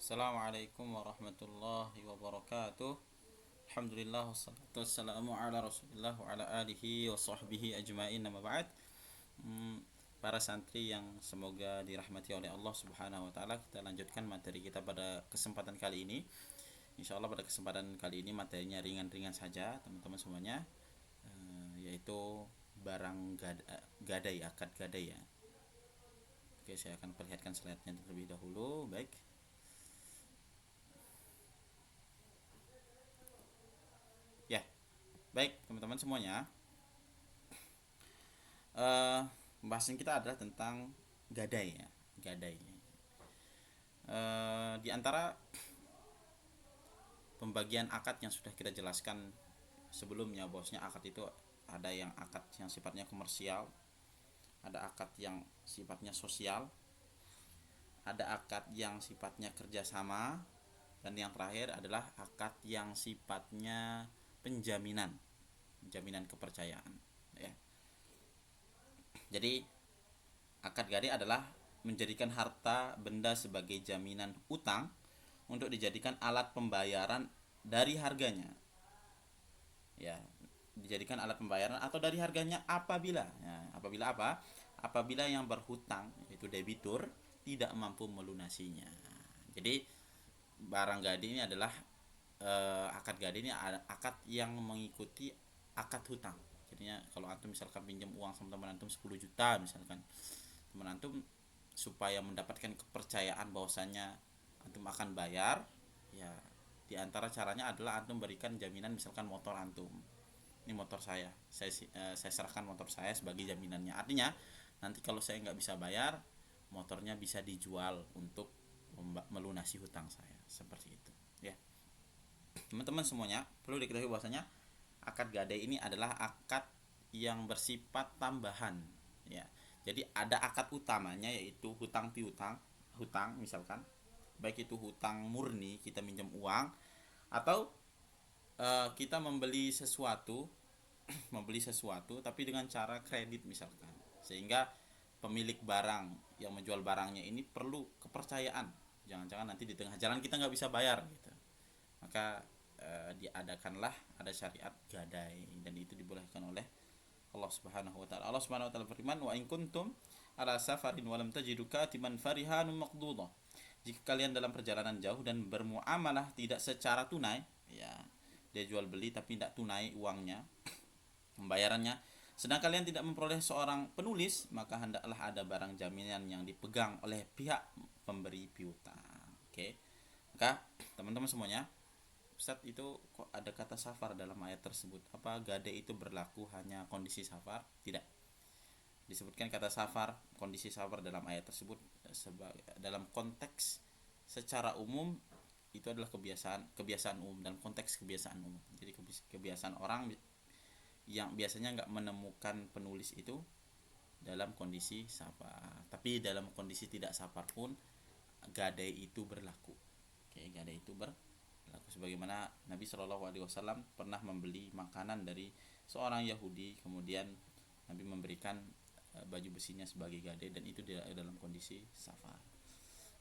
Assalamualaikum warahmatullahi wabarakatuh. Alhamdulillah wassalatu wassalamu ala Rasulillah wa ala alihi wa sahbihi ajmain, amma ba'd. Para santri yang semoga dirahmati oleh Allah Subhanahu wa taala, kita lanjutkan materi kita pada kesempatan kali ini. Insyaallah pada kesempatan kali ini materinya ringan-ringan saja, teman-teman semuanya. Yaitu barang gadai, akad gadai ya. Oke, saya akan perlihatkan slide-nya terlebih dahulu. Baik. Ya, baik teman-teman semuanya. Pembahasan kita adalah tentang gadai ya, gadai. Di antara pembagian akad yang sudah kita jelaskan sebelumnya, bosnya akad itu ada yang akad yang sifatnya komersial, ada akad yang sifatnya sosial, ada akad yang sifatnya kerjasama, dan yang terakhir adalah akad yang sifatnya penjaminan, jaminan kepercayaan. Ya. Jadi akad gadai adalah menjadikan harta benda sebagai jaminan utang untuk dijadikan alat pembayaran dari harganya. Ya, dijadikan alat pembayaran atau dari harganya apabila apabila apa? Apabila yang berhutang yaitu debitur tidak mampu melunasinya. Jadi barang gadai ini adalah akad gadai ini akad yang mengikuti akad hutang. Jadinya kalau antum misalkan pinjam uang sama teman antum 10 juta misalkan, teman antum supaya mendapatkan kepercayaan bahwasanya antum akan bayar, ya di antara caranya adalah antum berikan jaminan, misalkan motor antum. Ini motor saya serahkan motor saya sebagai jaminannya. Artinya nanti kalau saya nggak bisa bayar, motornya bisa dijual untuk melunasi hutang saya, seperti itu. Ya, teman-teman semuanya perlu diketahui bahwasanya akad gadai ini adalah akad yang bersifat tambahan. Ya, jadi ada akad utamanya yaitu hutang piutang, hutang misalkan, baik itu hutang murni kita minjam uang atau kita membeli sesuatu membeli sesuatu tapi dengan cara kredit misalkan, sehingga pemilik barang yang menjual barangnya ini perlu kepercayaan, jangan-jangan nanti di tengah jalan kita nggak bisa bayar gitu, maka diadakanlah ada syariat gadai, dan itu dibolehkan oleh Allah Subhanahu wa taala. Allah Subhanahu wa taala berfirman, "Wa in kuntum ala safarin wa lam tajidu katiman farihanun maqdudah." Jika kalian dalam perjalanan jauh dan bermuamalah tidak secara tunai, ya, dia jual beli tapi tidak tunai uangnya, pembayarannya, sedang kalian tidak memperoleh seorang penulis, maka hendaklah ada barang jaminan yang dipegang oleh pihak pemberi piutang. Oke. Maka teman-teman semuanya, Ustadz, itu kok ada kata safar dalam ayat tersebut? Apa gadai itu berlaku hanya kondisi safar? Tidak. Disebutkan kata safar, kondisi safar dalam ayat tersebut dalam konteks secara umum itu adalah kebiasaan umum, dalam konteks kebiasaan umum. Jadi kebiasaan orang yang biasanya nggak menemukan penulis itu dalam kondisi safar. Tapi dalam kondisi tidak safar pun gadai itu berlaku. Oke, gadai itu berlaku, sebagaimana Nabi Shallallahu Alaihi Wasallam pernah membeli makanan dari seorang Yahudi, kemudian Nabi memberikan baju besinya sebagai gadai, dan itu dalam kondisi safar.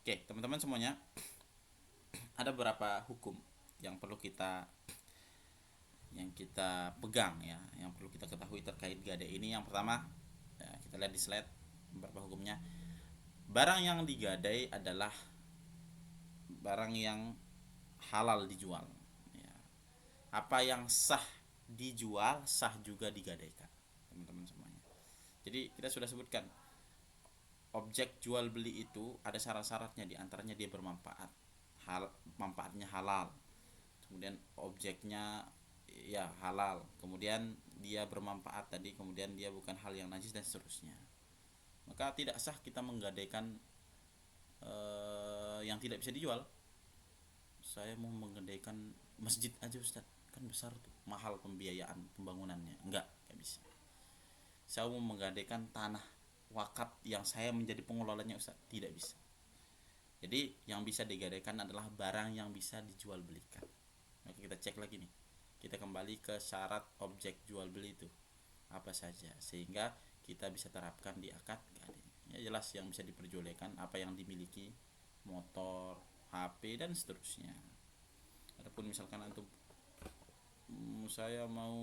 Oke, teman-teman semuanya, ada beberapa hukum yang perlu kita pegang ya, yang perlu kita ketahui terkait gadai ini. Yang pertama, ya, kita lihat di slide beberapa hukumnya. Barang yang digadai adalah barang yang halal dijual. Ya. Apa yang sah dijual sah juga digadaikan, teman-teman semuanya. Jadi kita sudah sebutkan objek jual beli itu ada syarat-syaratnya, diantaranya dia bermanfaat, manfaatnya halal, kemudian objeknya ya halal, kemudian dia bermanfaat tadi, kemudian dia bukan hal yang najis dan seterusnya. Maka tidak sah kita menggadaikan yang tidak bisa dijual. Saya mau menggadaikan masjid aja, Ustaz, kan besar tuh, mahal pembiayaan pembangunannya, enggak bisa. Saya mau menggadaikan tanah wakaf yang saya menjadi pengelolanya, Ustaz, tidak bisa. Jadi yang bisa digadaikan adalah barang yang bisa dijual belikan. Maka kita cek lagi nih, kita kembali ke syarat objek jual beli itu apa saja, sehingga kita bisa terapkan di akad gadai. Ya jelas yang bisa diperjualbelikan apa yang dimiliki, motor, HP, HP dan seterusnya. Adapun misalkan antum saya mau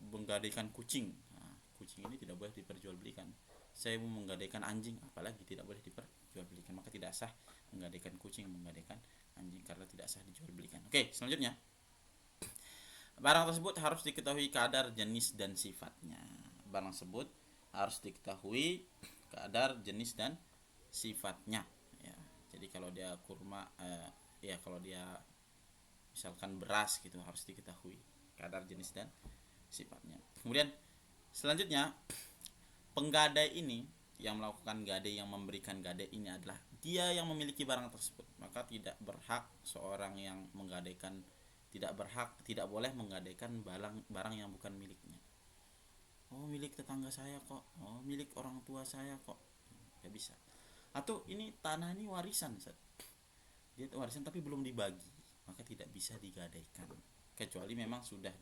menggadaikan kucing, nah, kucing ini tidak boleh diperjualbelikan. Saya mau menggadaikan anjing, apalagi tidak boleh diperjualbelikan, maka tidak sah menggadaikan kucing, menggadaikan anjing, karena tidak sah dijualbelikan. Oke, selanjutnya, barang tersebut harus diketahui kadar, jenis, dan sifatnya. Barang tersebut harus diketahui kadar, jenis, dan sifatnya. Ya, jadi kalau dia kurma, ya kalau dia misalkan beras gitu, harus diketahui kadar, jenis, dan sifatnya. Kemudian selanjutnya, penggadai ini yang melakukan gadai, yang memberikan gadai ini adalah dia yang memiliki barang tersebut, maka tidak berhak seorang yang menggadaikan, tidak boleh menggadaikan barang yang bukan miliknya. Oh, milik tetangga saya kok, oh milik orang tua saya kok, nggak bisa. Atau ini tanah ini warisan, dia warisan tapi belum dibagi, maka tidak bisa digadaikan, kecuali memang sudah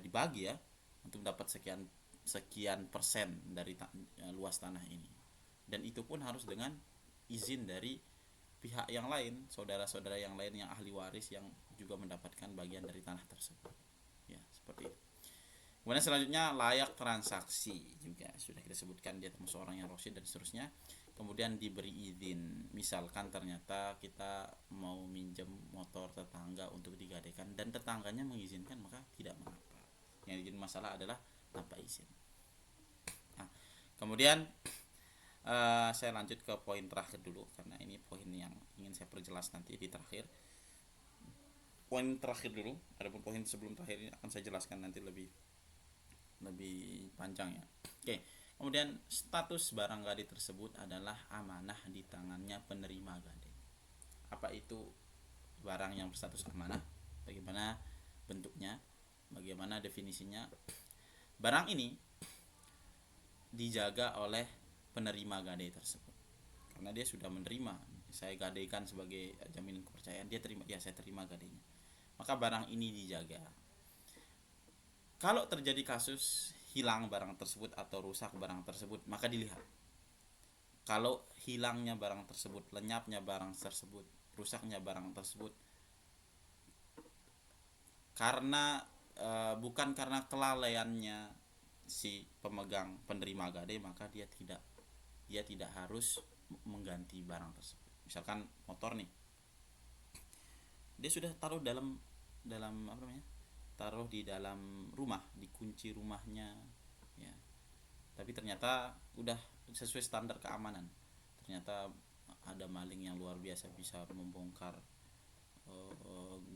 dibagi ya, untuk dapat sekian persen dari luas tanah ini, dan itu pun harus dengan izin dari pihak yang lain, saudara-saudara yang lain yang ahli waris yang juga mendapatkan bagian dari tanah tersebut. Ya, seperti itu. Kemudian selanjutnya, layak transaksi, juga sudah kita sebutkan dia termasuk orang yang rasyid dan seterusnya. Kemudian diberi izin, misalkan ternyata kita mau minjem motor tetangga untuk digadaikan dan tetangganya mengizinkan, maka tidak mengapa. Yang jadi masalah adalah tanpa izin. Nah, kemudian saya lanjut ke poin terakhir dulu, karena ini poin yang ingin saya perjelas nanti di terakhir. Poin terakhir dulu, adapun poin sebelum terakhir ini akan saya jelaskan nanti lebih panjang ya. Oke. Kemudian status barang gadai tersebut adalah amanah di tangannya penerima gadai. Apa itu barang yang berstatus amanah? Bagaimana bentuknya? Bagaimana definisinya? Barang ini dijaga oleh penerima gadai tersebut, karena dia sudah menerima, saya gadaikan sebagai jaminan kepercayaan, dia terima, ya saya terima gadainya, maka barang ini dijaga. Kalau terjadi kasus hilang barang tersebut atau rusak barang tersebut, maka dilihat. Kalau hilangnya barang tersebut, lenyapnya barang tersebut, rusaknya barang tersebut karena bukan karena kelalaiannya si pemegang penerima gadai, maka dia tidak harus mengganti barang tersebut. Misalkan motor nih, dia sudah taruh dalam apa namanya, taruh di dalam rumah, dikunci rumahnya ya, tapi ternyata udah sesuai standar keamanan, ternyata ada maling yang luar biasa bisa membongkar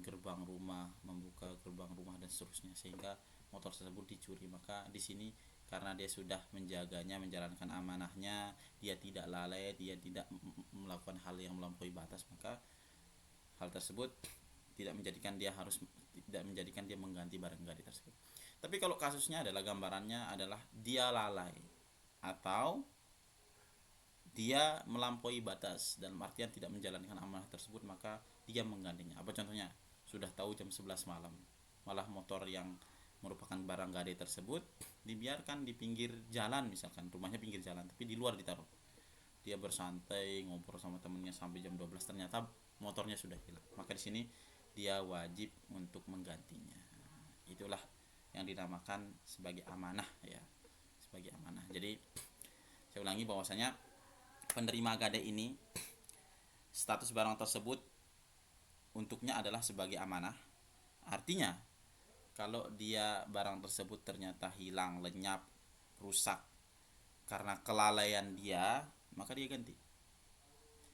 gerbang rumah, membuka gerbang rumah dan seterusnya, sehingga motor tersebut dicuri. Maka di sini karena dia sudah menjaganya, menjalankan amanahnya, dia tidak lalai, dia tidak melakukan hal yang melampaui batas, maka hal tersebut tidak menjadikan dia mengganti barang gadai tersebut. Tapi kalau kasusnya adalah, gambarannya adalah dia lalai atau dia melampaui batas dalam artian tidak menjalankan amanah tersebut, maka dia menggantinya. Apa contohnya? Sudah tahu jam 11 malam, malah motor yang merupakan barang gadai tersebut dibiarkan di pinggir jalan, misalkan rumahnya pinggir jalan tapi di luar ditaruh. Dia bersantai ngobrol sama temennya sampai jam 12, ternyata motornya sudah hilang. Maka di sini dia wajib untuk menggantinya. Itulah yang dinamakan sebagai amanah ya, sebagai amanah. Jadi saya ulangi bahwasanya penerima gadai ini status barang tersebut untuknya adalah sebagai amanah. Artinya kalau dia barang tersebut ternyata hilang, lenyap, rusak karena kelalaian dia, maka dia ganti.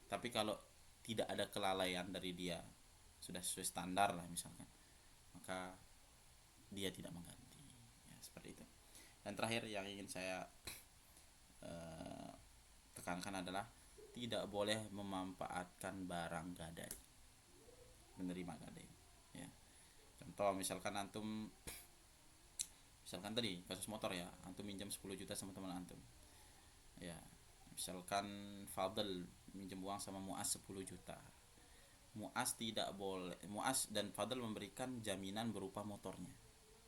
Tapi kalau tidak ada kelalaian dari dia, sudah sesuai standar lah misalkan, maka dia tidak mengganti ya, seperti itu. Dan terakhir yang ingin saya tekankan adalah tidak boleh memanfaatkan barang gadai, menerima gadai ya. Contoh misalkan tadi kasus motor ya, antum minjam 10 juta sama teman antum ya, misalkan Fadl minjem uang sama Muas 10 juta. Muas dan Fadl memberikan jaminan berupa motornya,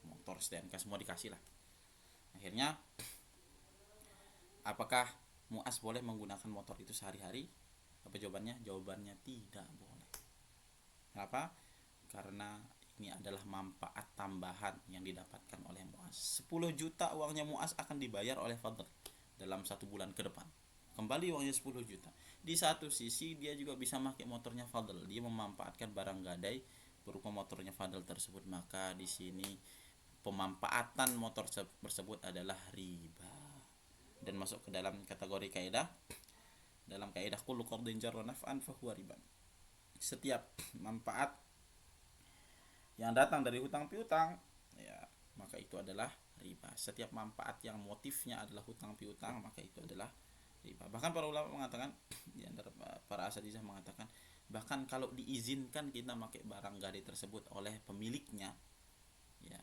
motor STNK semua dikasih lah. Akhirnya apakah Muas boleh menggunakan motor itu sehari-hari? Apa jawabannya? Jawabannya tidak boleh. Kenapa? Karena ini adalah manfaat tambahan yang didapatkan oleh Muaz. 10 juta uangnya Muaz akan dibayar oleh Fadl dalam 1 bulan ke depan. Kembali uangnya 10 juta. Di satu sisi dia juga bisa pakai motornya Fadl. Dia memanfaatkan barang gadai berupa motornya Fadl tersebut. Maka di sini pemanfaatan motor tersebut adalah riba dan masuk ke dalam kategori kaidah. Dalam kaidah kullu qardin jarra naf'an fahuwa riba. Setiap manfaat yang datang dari hutang piutang, ya, maka itu adalah riba. Setiap manfaat yang motifnya adalah hutang piutang, maka itu adalah riba. Bahkan para ulama mengatakan, di antara para asatizah mengatakan, bahkan kalau diizinkan kita pakai barang gadai tersebut oleh pemiliknya, ya,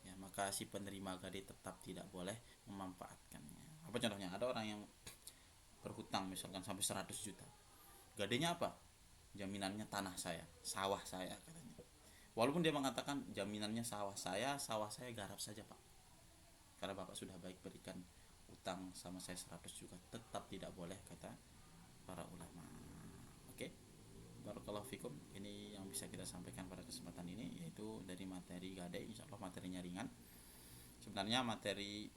ya, maka si penerima gadai tetap tidak boleh memanfaatkannya. Apa contohnya? Ada orang yang berhutang misalkan sampai 100 juta. Gadainya apa? Jaminannya tanah saya, sawah saya katanya. Walaupun dia mengatakan jaminannya sawah saya garap saja pak, karena bapak sudah baik berikan utang sama saya 100 juga, tetap tidak boleh kata para ulama. Oke, barakallahu fikum. Ini yang bisa kita sampaikan pada kesempatan ini, yaitu dari materi gadai. Insyaallah materinya ringan. Sebenarnya materi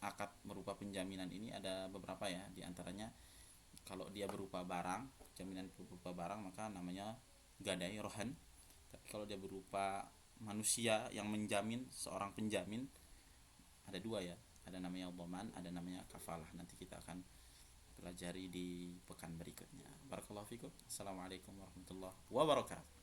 akad berupa penjaminan ini ada beberapa ya, diantaranya kalau dia berupa barang, jaminan berupa barang maka namanya gadai rohan. Tapi kalau dia berupa manusia yang menjamin, seorang penjamin, ada dua ya, ada namanya dhaman, ada namanya kafalah. Nanti kita akan pelajari di pekan berikutnya. Barakallahu fikum. Assalamualaikum warahmatullahi wabarakatuh.